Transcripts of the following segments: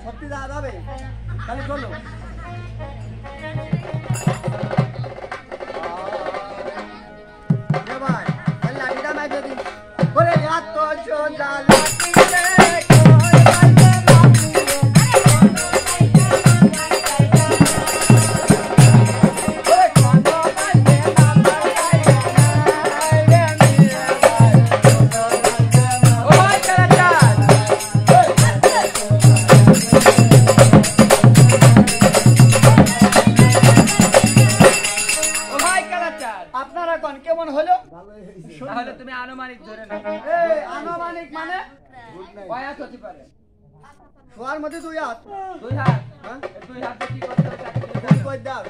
সত্যি যাওয়া যাবে তাহলে চলো ভাই তাহলে লাঠিটা মাই যদি বলে এত সোজা লাঠিতে তাহলে তুমি আনুমানিক ধরে নাও। এই আনুমানিক মানে কয় হাত হতে পারে? শোয়ার মধ্যে দুই হাত। দুই হাত? হ্যাঁ, দুই হাতে কি করতে হবে? গুণ করে দাও।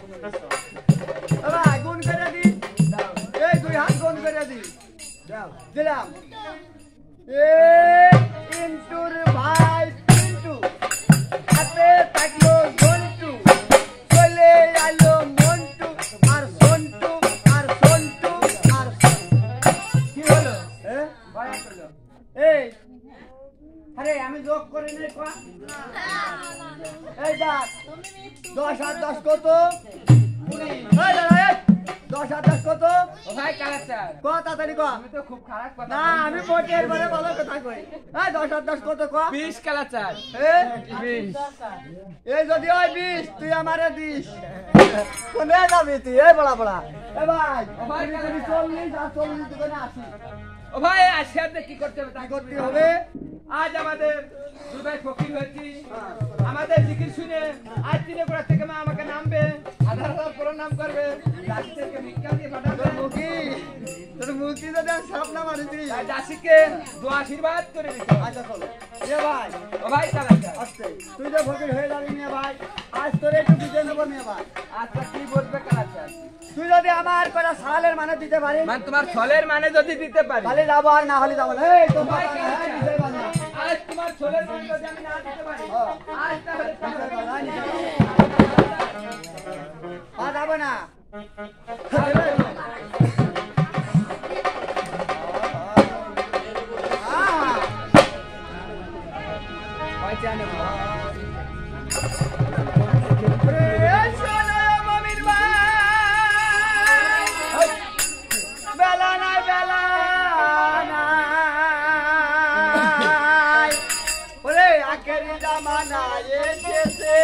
ভাই গুণ করে দি। এই দুই হাত গুণ করে দি। দাও। দিলাম। ইনটুর ভাই ইনটু হাতে থাকলো জন্টু চলে আইলো মন্টু আর সন্টু আর সন্টু আর কি হলো? হ্যাঁ কয় হাত হলো? এই আরে আমি যোগ করি নাই কোয়া এই দেখ 10 আর 10 কত 19 এই দাঁড়া এই 10 আর 10 কত ও ভাই কালাচার কত তাড়াতাড়ি কয়া তুমি তো খুব খারাপ কথা না আমি মোটের বলে ভালো কথা কই এই 10 আর 10 কত কয়া 20 কালাচার এই 20 এই যদি হয় 20 তুই আমারে দিস কোনে যাবি তুই এই বড়া বড়া এ ভাই ও ভাই তুমি 40 আর 40 তুই কোনে আসি ও ভাই আজকে আমাদের কি করতে হবে? কি করতে হবে আজ আমাদের দুই ভাই ফকির হয়েছি, আমাদের জিকির শুনে আজ দিনে গোড়া থেকে মা আমাকে নামবে, আধার হাজার প্রণাম করবে, রাজি থেকে ভিক্ষা দিয়ে পাঠাবে। তোর মুক্তি যদি আমি সাপ না মারি দিই তাই দাসীকে দোয়া আশীর্বাদ করে দিতে হবে। আচ্ছা চলো এ ভাই ও ভাই কালাচার আস্তে তুই যে ফকির হয়ে যাবি মেয়ে ভাই আজ তোর একটু দিতে নেবো মেয়ে ভাই আচ্ছা কি বলবে কালাচার? তুই যদি আমার কটা সালের মানে দিতে পারিস মানে তোমার ছলের মানে যদি দিতে পারি, তাহলে যাবো আর না হলে যাবো না এই তো ভাই ভাই কালাচার, আজ তোমার ছলের মানে যদি আমি না দিতে পারি, আজ তাহলে যাবো না বেলা নাই বেলা নাই ওরে আখেরি জামানা এসেছে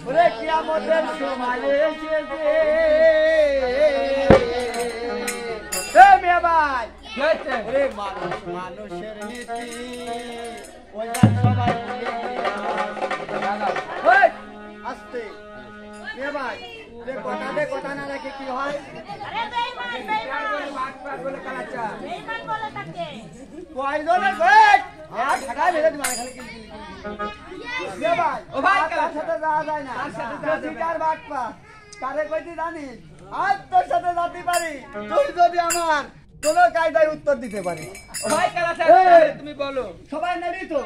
ওরে কিয়ামতের সময় এসেছে এ মেয়ে ভাই ওরে মানুষ মানুষের নীতি ওইটা সবাই ভুলে গিয়ে আস্তে মেয়ে ভাই দে কথা না রাখে কি হয় কয়জনের আর ঢাকা বেঁধে দিবা খালি ও ভাই তার সাথে যাওয়া যায় না কার বাদ পা কারে কইতে জানিস আজ তোর সাথে যাতে পারি তুই যদি আমার কোন কায়দায় উত্তর দিতে পারি ও ভাই কালাচার তুমি বলো। সবাই নেবি তো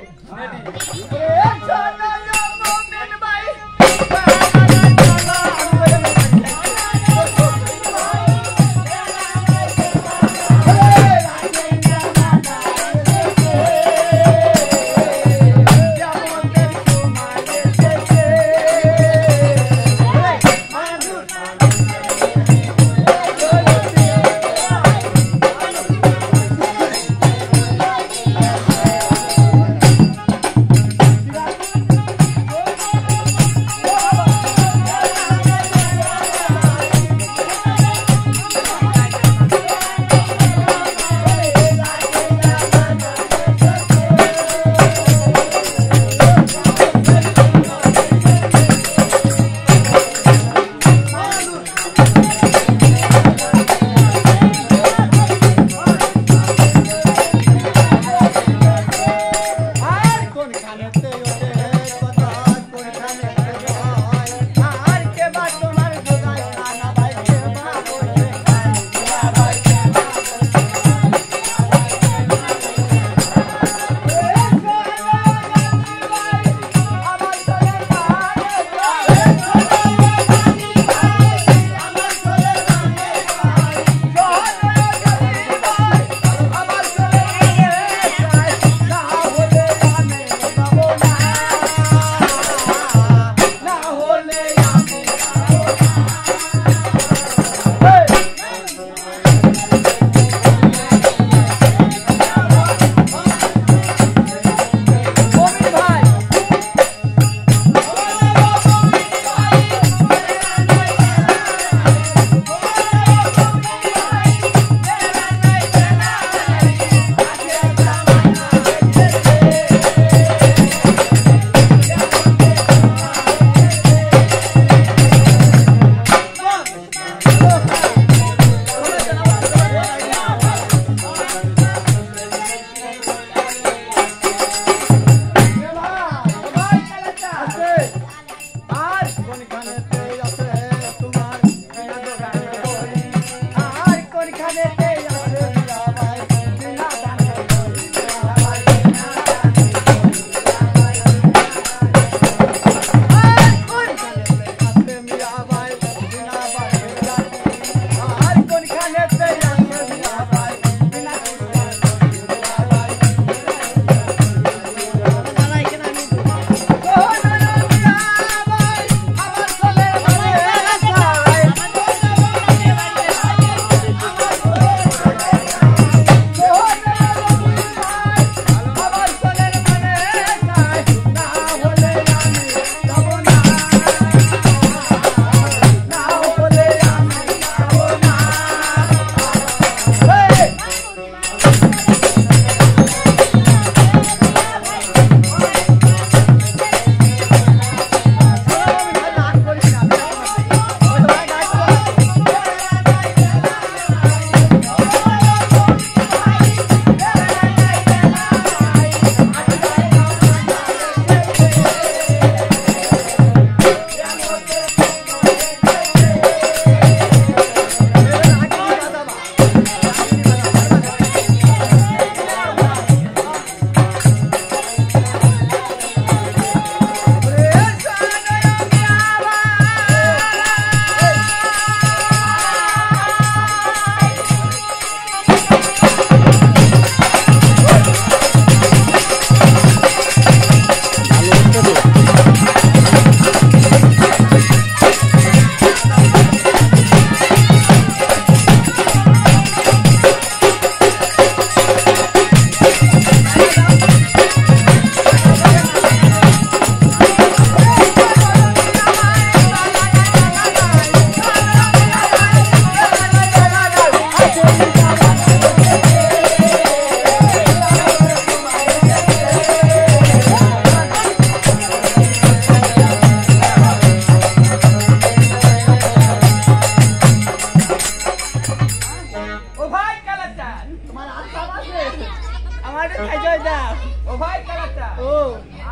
দা ও ভাই কালাটা ও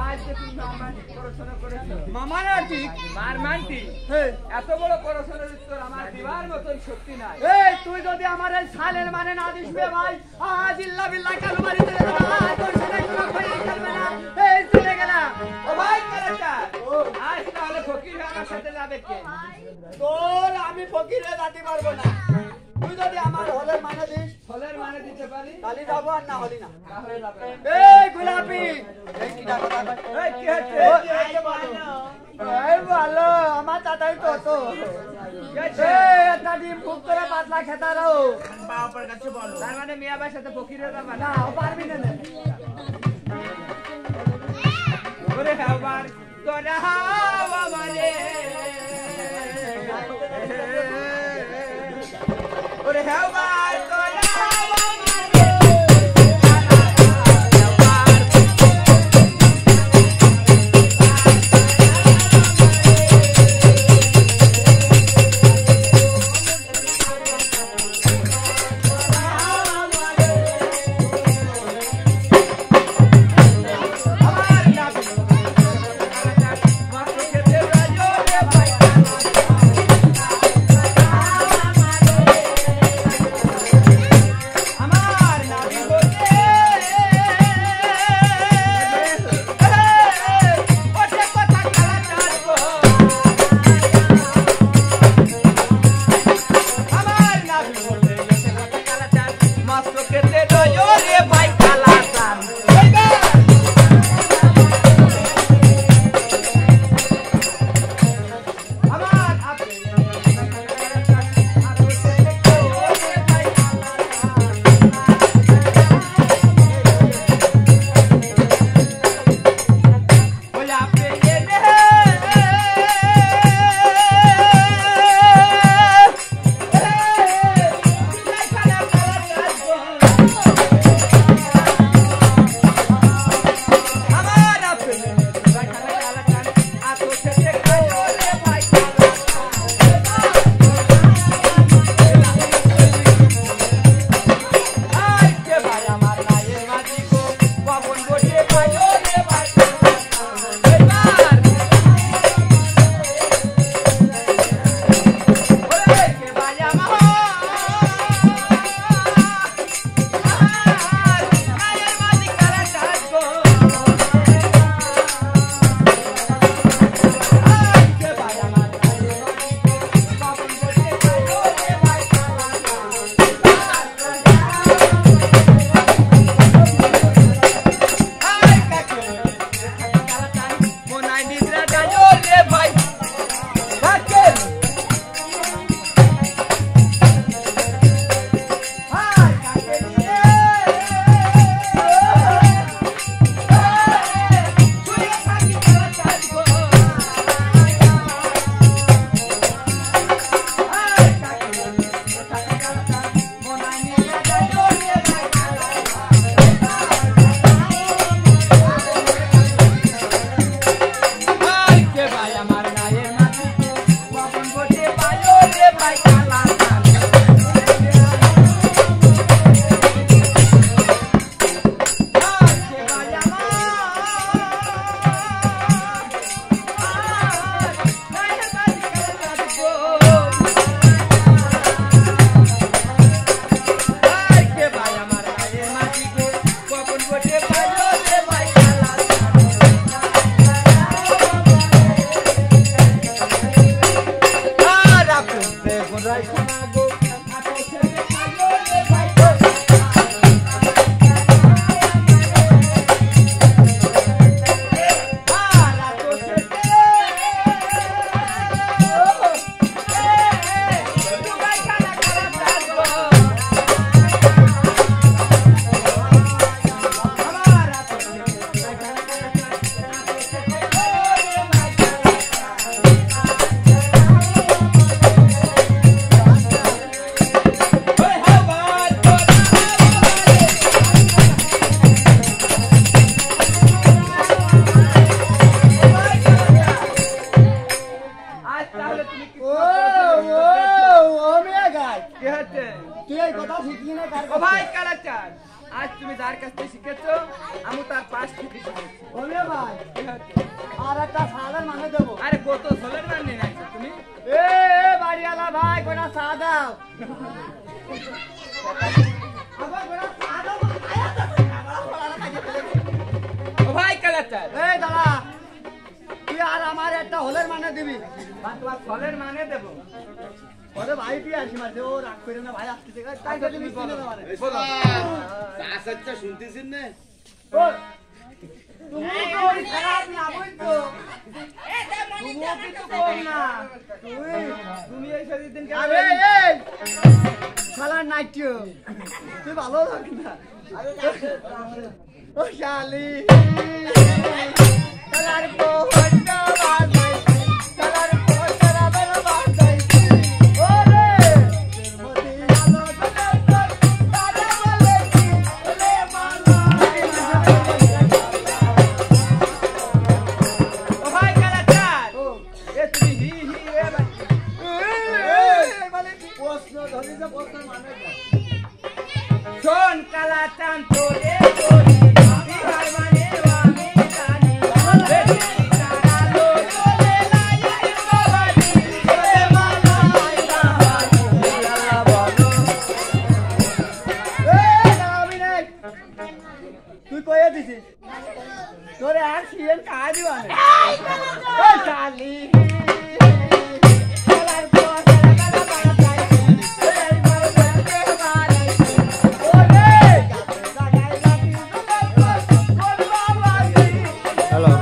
আজ যে তুমি মারমান্টি পড়াশোনা করেছো মামা না ঠিক মারমান্টি হ্যাঁ এত বড় পড়াশোনার উত্তর আমার দিবার মতন শক্তি নাই এই তুই যদি আমার এই সালের মানে না দিসবে ভাই আজ ইল্লা বিল্লাহ কালু বাড়িতে তোর সাথে কোনো খবর চলবে না এই চলে গেলাম ও ভাই কালাটা আজ তাহলে ফকির আমার সাথে যাবে কে তোর আমি ফকিরে যেতে পারবো না তুই যদি আমার হলের মানে দিস ফলের মানে দিতে পারি তাহলে যাবো আর না হলি না তাহলে যাবে এই গোলাপি এই কি ডাকা এই কি হচ্ছে এই ভালো আমার দাদাই তো তো গেছে এই একটা ডিম খুব করে পাতলা খেতা রাও বাবার কাছে বলো তার মানে মিয়া ভাইয়ের সাথে ফকিরে যাবে না ও পারবি না ওরে হাওয়ার তোরা হাওয়া মানে ওরে হাওয়ার তোরা হাওয়া মানে আসতে কিছু বলছি। ওরে ভাই কি হচ্ছে? আর একটা সালের মানে দেবো আরে কত সোলের মান নিয়ে আসছো তুমি? এ বাড়িওয়ালা ভাই কোনা চা দাও আবার কোনা চা দাও ও ভাই কালাচার, এই দাদা তুই আর আমার একটা হলের মানে দিবি তোমার সোলের মানে দেবো। ওরে ভাই তুই আসি মারছে ও রাগ করে না ভাই আসতে থেকে তাই তো তুমি চিনে না মানে বলো। আচ্ছা শুনতেছেন না ও তুমি তো ওই খারাপ না বুঝছো তুমিও কিছু কম না। তুমি এই সেদিন কেন আরে এই শালা নাইট তুই ভালো লাগ না ও শালি শালার পোহটা বাজাই শালার পোহটা বাজাই ওরে মতি আলো দলে দাদা বলে কি রে মালা ও ভাই কালাচার, ও এ তুমি হি হি এ ভাই। এই মানে প্রশ্ন ধরি যে প্রশ্ন মানে শোন কালাচান তোরে তোরে বিহার মানে আমি জানি বেশি তারা লো চলে লাই বাবাজি ওরে মালাই বাবাজি আল্লাহ বলো। এই দাঁড়াবি নাই তুই কয়ে দিছিস তোরে আর সিএন কাজ দিবানে এই শালি শালার পোহটা বাজাই এই মার বলতে বাড়াই ওরে জাগাই লাগি কোন বাবাজি হ্যালো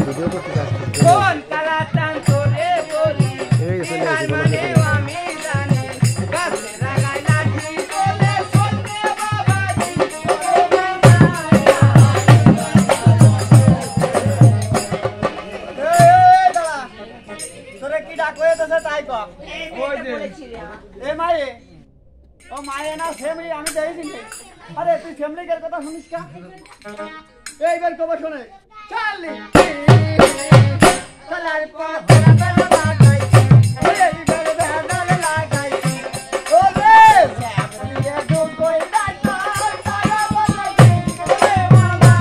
ভিডিও করতে চাচ্ছি শোন কালাচান তোরে বলি এই চলে বিহার আসি, মানে আমি জানি গাছে লাগাই লাঠি বলে শুনতে বাবাজি ওরে মালাই এই দাঁড়া তোরে কি ডাক হয়ে তাই ক ওই যে এ মায়ে ও মায়ে না ফ্যামিলি আমি দেখিস আরে তুই ফ্যামিলির কথা শুনিস কা এইবার কবে শোনে চালি চালার পর বেলা লাগাই এইবার বেলা লাগাই ওরে ফ্যামিলি তো কই দাঁড়া তারা বলে রে মামা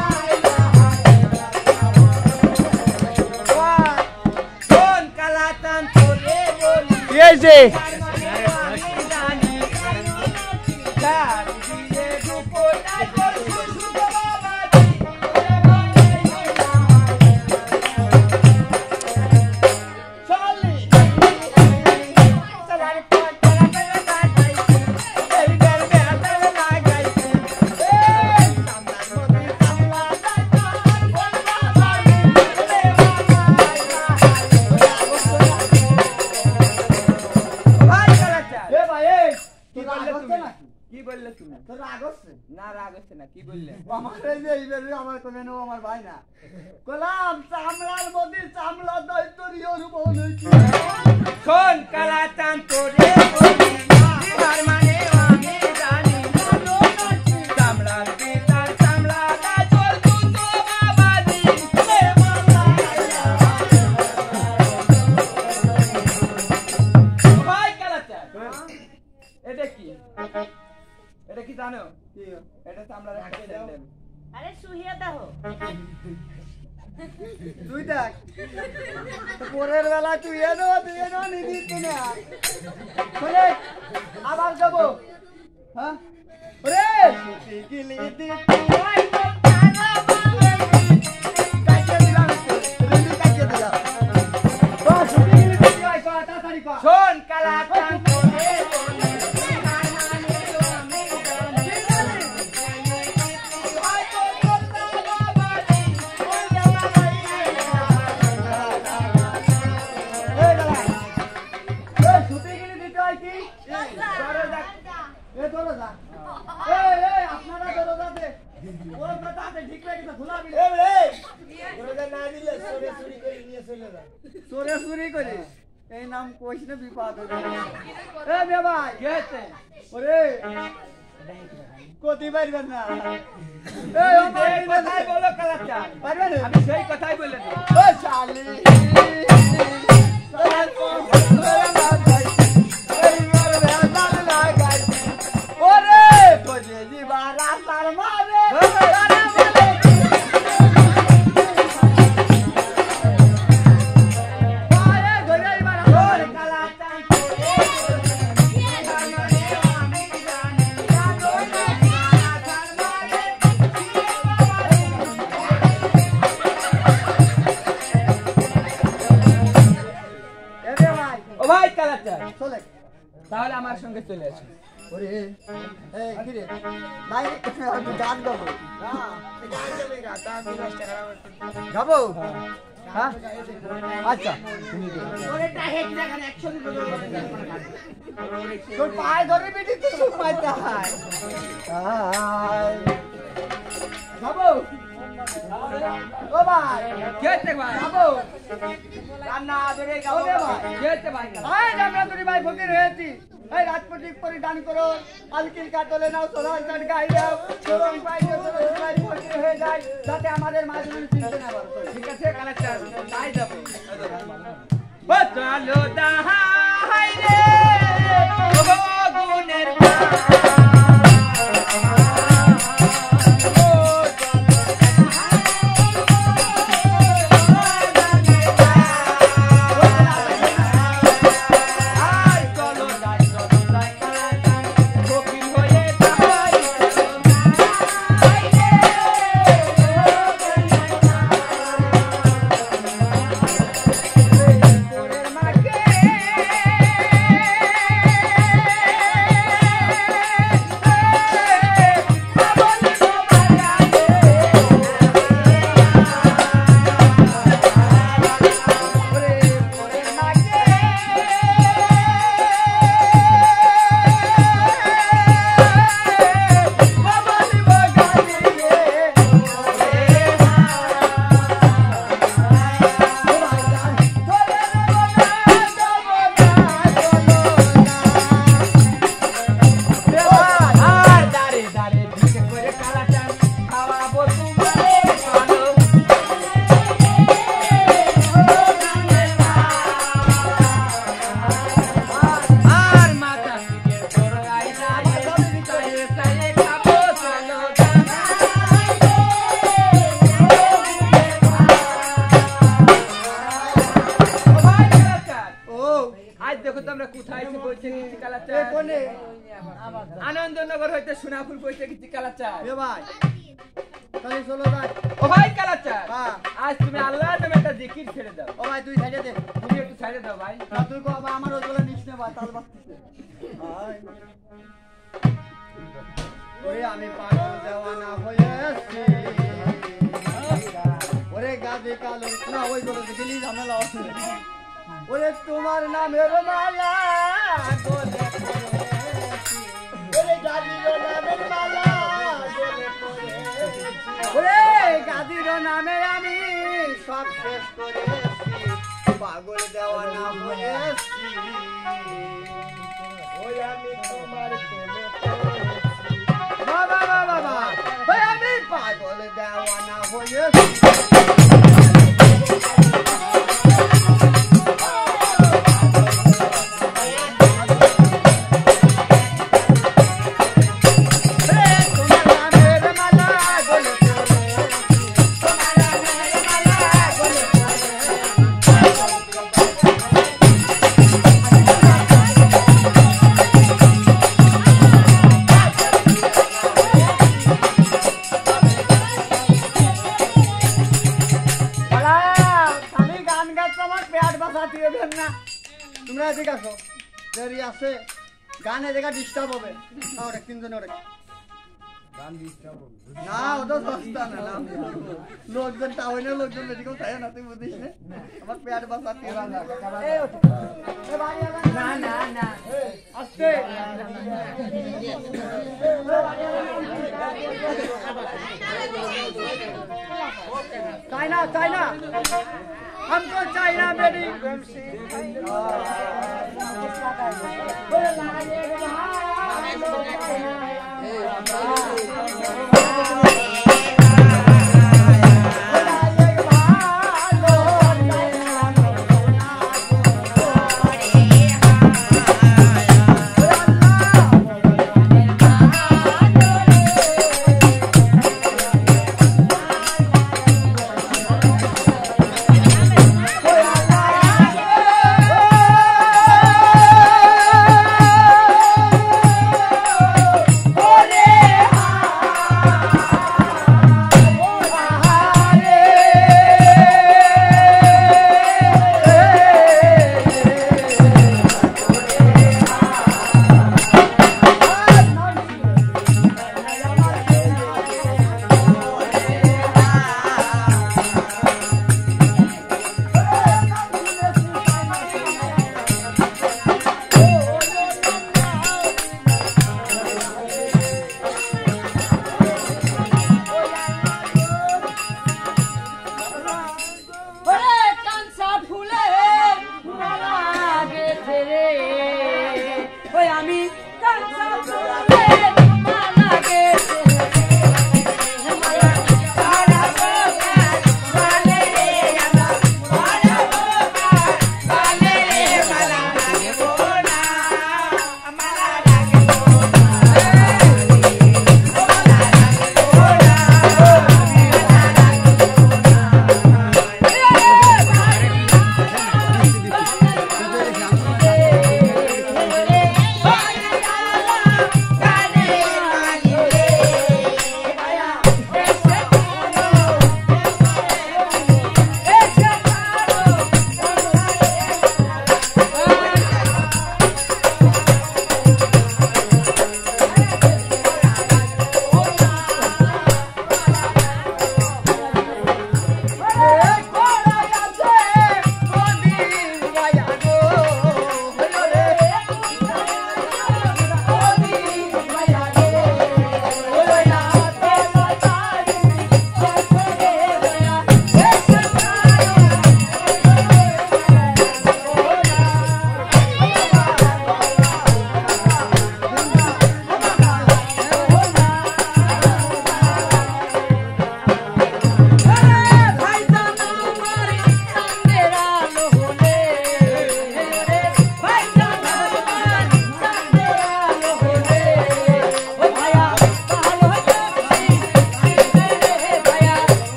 শোন কালাচান তোরে বলি কি হইছে চালি চালার পর বেলা লাগাই এইবার বেলা লাগাই এই সামলার মধ্যে সামলা দাদা বলবা বাড়ি রে মামা কি বললে তুমি? তোর রাগ হচ্ছে? না রাগ হচ্ছে না, কি বললে? আমার ভাই না কলাম চামড়ার মধ্যে চামড়া দৈতরীয় রূপন শোন কালাচান তোরে বলি বিহার মানে আমি জানি চামড়ার পিতার চামড়া গাজল দুটো বাবাজি রে ভাই কালাচান এটা কি? এটা কি জানো? এটা চামড়ার একটা স্যান্ডেল। আরে শুহিয়ে দাও তুই দেখ পরের বেলা তুই এনো নিবি কিনা শোনে আবার যাবো হ্যাঁ ওরে সুতি গিলি দিতি ওই তো তারা বলে কাইতে দিলাম রেডি কাইতে দিলাম ও সুতি গিলি দিতি ওই কো তাড়াতাড়ি কো শোন কালাচান তোরে বলি বিহার মানে আমি জানি ওই তো তোর বাবাজি ওই জামাই এই দাঁড়া এই সুতি গিলি দিতি ওই কি এ দরজা এই আপনারা দরজা দে ওর কথা আছে ঠিক লাগে খোলা বিলে এ রে দরজা না দিলে চোরে চুরি করে নিয়ে চলে যা চোরে চুরি করে এই নাম কইছ না বিপদ হবে এ বে ভাই গেছে ওরে কোতি পারবেন না এই ও এই কথাই বলো কালাচান, পারবেন আমি সেই কথাই বলে দিই। ও শালি সালার কো লাগাই এই মার বেলা লাগাই ওরে কোজে জীবা আসার মারে ও ভাই কালাচার চলে তাহলে আমার সঙ্গে চলে আসুন ওরে এই কি রে নাই আমি গান গাবো গাবো হ্যাঁ আচ্ছা তোর পায়ে ধরে বেটি তুই সুমাইতে হয় গাবো ও ভাই কেতে ভাই গাবো রান্না ধরে গাবো রে ভাই কেতে ভাই এই আমরা তোর ভাই ফকির হয়েছি এই রাজপতি পরিধান করো আলকিল কাটলে নাও সোলার কাট গাই দাও চরম পাইছে তোর ভাই ফকির হয়ে যায় যাতে আমাদের মাঝে চিনতে না পারো ঠিক আছে কালাচার তাই যাব বচলো দাহাই রে ও গুনের আনন্দনগর হইতে সোনাপুর কইতে গেছি কালাচার এ ভাই তাহলে চলো ভাই ও ভাই কালাচার হ্যাঁ আজ তুমি আল্লাহর নামে একটা জিকির ছেড়ে দাও ও ভাই তুই সাইডে দে তুমি একটু ছাড়ে দাও ভাই না তুই কো আবার আমার ওগুলো নিস না ভাই তাল বাজতেছে ওরে আমি পাগল দেওয়ানা হয়েছি ওরে গাবে কালো না ওই বলে গেলি ঝামেলা আছে ওরে তোমার নামের মালা গলে পড়েছি ওরে গাদির নামের মালা গলে পড়েছি ওরে গাদির নামে আমি সব শেষ করেছি পাগল দেওয়ানা হয়েছি ওই আমি তোমার প্রেমে পড়েছি বাবা বাবা বাবা ওই আমি পাগল দেওয়ানা হয়েছি তোমরা ঠিক আছো দেরি আছে গানে দেখা ডিস্টার্ব হবে ওরে তিনজন ওরে গান ডিস্টার্ব হবে না ওটা সস্তা না লোকজন তাও না লোকজন বেশি কোথায় না তুই বুঝিস না আমার পেট বাঁচাতে না না না আস্তে चाइना हमको चाइना बेटी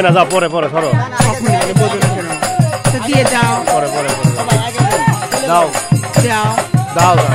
না যাও পরে পরে সরো কখন আগে বোঝো না কেন তো দিয়ে যাও পরে পরে পরে সবাই আগে বল। যাও যাও দাও দাও